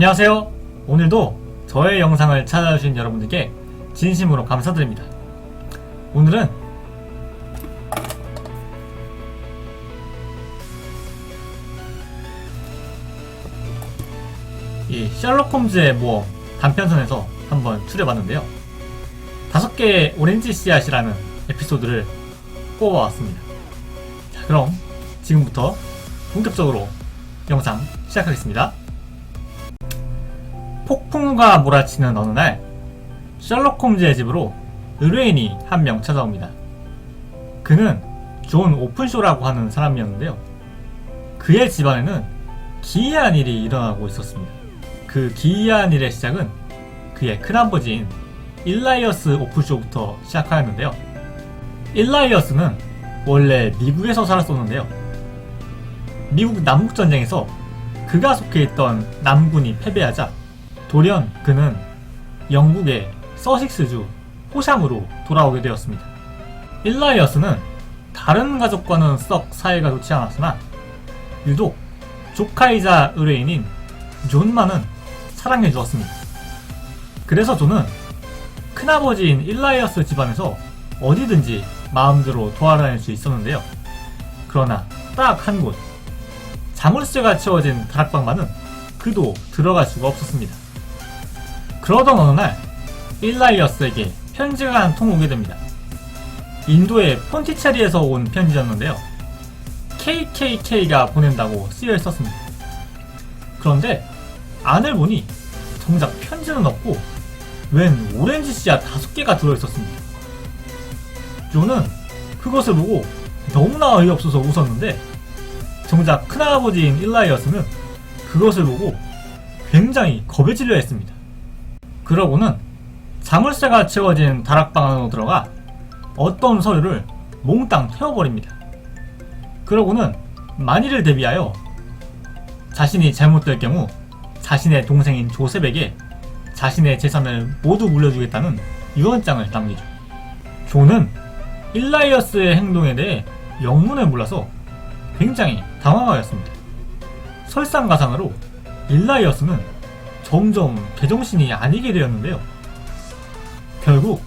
안녕하세요. 오늘도 저의 영상을 찾아주신 여러분들께 진심으로 감사드립니다. 오늘은 이 셜록 홈즈의 모험 단편선에서 한번 추려봤는데요. 5개의 오렌지 씨앗이라는 에피소드를 뽑아왔습니다. 자, 그럼 지금부터 본격적으로 영상 시작하겠습니다. 폭풍우가 몰아치는 어느 날 셜록 홈즈의 집으로 의뢰인이 한 명 찾아옵니다. 그는 존 오픈쇼라고 하는 사람이었는데요. 그의 집안에는 기이한 일이 일어나고 있었습니다. 그 기이한 일의 시작은 그의 큰아버지인 일라이어스 오픈쇼부터 시작하였는데요. 일라이어스는 원래 미국에서 살았었는데요. 미국 남북전쟁에서 그가 속해 있던 남군이 패배하자 돌연 그는 영국의 서식스주 호샴으로 돌아오게 되었습니다. 일라이어스는 다른 가족과는 썩 사이가 좋지 않았으나 유독 조카이자 의뢰인인 존만은 사랑해 주었습니다. 그래서 존은 큰아버지인 일라이어스 집안에서 어디든지 마음대로 돌아다닐 수 있었는데요. 그러나 딱 한 곳, 자물쇠가 채워진 다락방만은 그도 들어갈 수가 없었습니다. 그러던 어느 날 일라이어스에게 편지가 한 통 오게 됩니다. 인도의 폰티체리에서 온 편지였는데요. KKK가 보낸다고 쓰여 있었습니다. 그런데 안을 보니 정작 편지는 없고 웬 오렌지 씨앗 5개가 들어있었습니다. 존은 그것을 보고 너무나 어이없어서 웃었는데 정작 큰아버지인 일라이어스는 그것을 보고 굉장히 겁에 질려 했습니다. 그러고는 자물쇠가 채워진 다락방 안으로 들어가 어떤 서류를 몽땅 태워버립니다. 그러고는 만일을 대비하여 자신이 잘못될 경우 자신의 동생인 조셉에게 자신의 재산을 모두 물려주겠다는 유언장을 남기죠. 존은 일라이어스의 행동에 대해 영문을 몰라서 굉장히 당황하였습니다. 설상가상으로 일라이어스는 점점 제정신이 아니게 되었는데요. 결국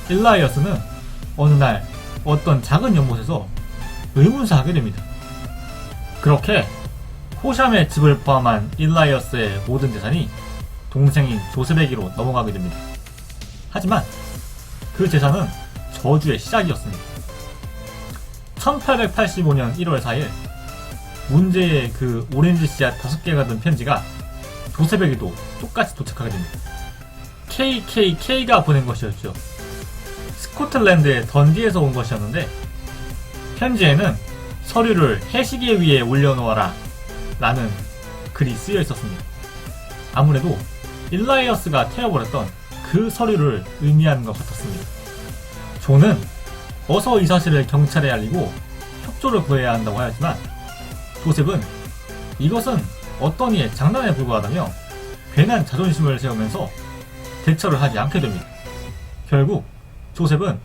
일라이어스는 어느 날 어떤 작은 연못에서 의문사하게 됩니다. 그렇게 호샴의 집을 포함한 일라이어스의 모든 재산이 동생인 조셉에게로 넘어가게 됩니다. 하지만 그 재산은 저주의 시작이었습니다. 1885년 1월 4일 문제의 그 오렌지 씨앗 5개가 든 편지가 조셉에게도 똑같이 도착하게 됩니다. KKK가 보낸 것이었죠. 스코틀랜드의 던디에서 온 것이었는데 편지에는 서류를 해시계 위에 올려놓아라 라는 글이 쓰여 있었습니다. 아무래도 일라이어스가 태워버렸던 그 서류를 의미하는 것 같았습니다. 존은 어서 이 사실을 경찰에 알리고 협조를 구해야 한다고 하였지만 조셉은 이것은 어떤 이의 장난에 불과하다며 괜한 자존심을 세우면서 대처를 하지 않게 됩니다. 결국 조셉은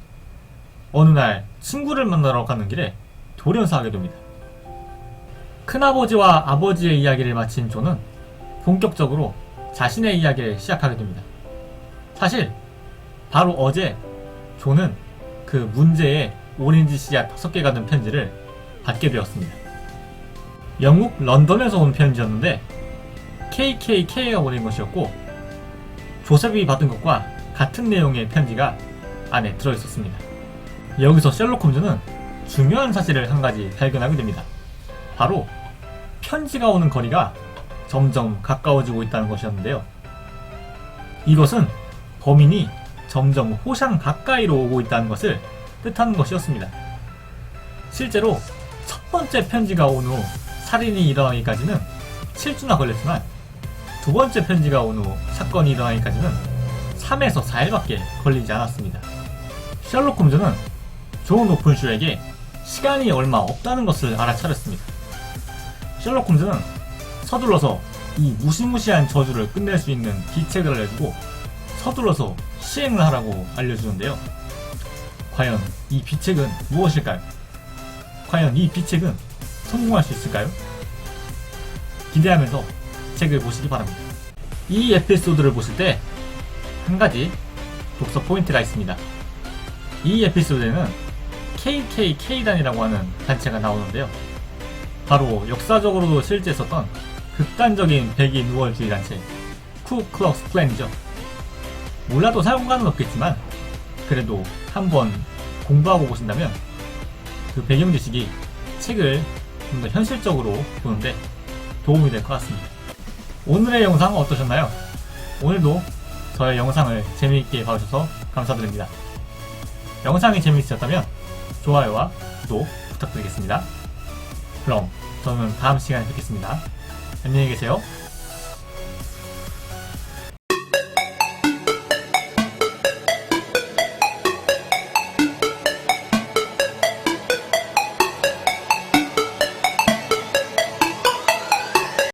어느 날 친구를 만나러 가는 길에 돌연사하게 됩니다. 큰아버지와 아버지의 이야기를 마친 존은 본격적으로 자신의 이야기를 시작하게 됩니다. 사실 바로 어제 존은 그 문제의 오렌지 씨앗 5개가 든 편지를 받게 되었습니다. 영국 런던에서 온 편지였는데 KKK가 보낸 것이었고 조셉이 받은 것과 같은 내용의 편지가 안에 들어있었습니다. 여기서 셜록 홈즈는 중요한 사실을 한 가지 발견하게 됩니다. 바로 편지가 오는 거리가 점점 가까워지고 있다는 것이었는데요. 이것은 범인이 점점 호샴 가까이로 오고 있다는 것을 뜻하는 것이었습니다. 실제로 첫 번째 편지가 온 후 살인이 일어나기까지는 7주나 걸렸지만 두 번째 편지가 온 후 사건이 일어나기까지는 3에서 4일밖에 걸리지 않았습니다. 셜록 홈즈는 존 오픈쇼에게 시간이 얼마 없다는 것을 알아차렸습니다. 셜록 홈즈는 서둘러서 이 무시무시한 저주를 끝낼 수 있는 기책을 알려주고 서둘러서 시행을 하라고 알려주는데요. 과연 이 비책은 무엇일까요? 과연 이 비책은 성공할 수 있을까요? 기대하면서 책을 보시기 바랍니다. 이 에피소드를 보실 때 한 가지 독서 포인트가 있습니다. 이 에피소드에는 KKK단이라고 하는 단체가 나오는데요. 바로 역사적으로도 실제 있었던 극단적인 백인 우월주의 단체 쿠클럭스 클랜이죠. 몰라도 사용과는 없겠지만 그래도 한번 공부하고 보신다면 그 배경 지식이 책을 좀 더 현실적으로 보는데 도움이 될 것 같습니다. 오늘의 영상 어떠셨나요? 오늘도 저의 영상을 재미있게 봐주셔서 감사드립니다. 영상이 재미있으셨다면 좋아요와 구독 부탁드리겠습니다. 그럼 저는 다음 시간에 뵙겠습니다. 안녕히 계세요.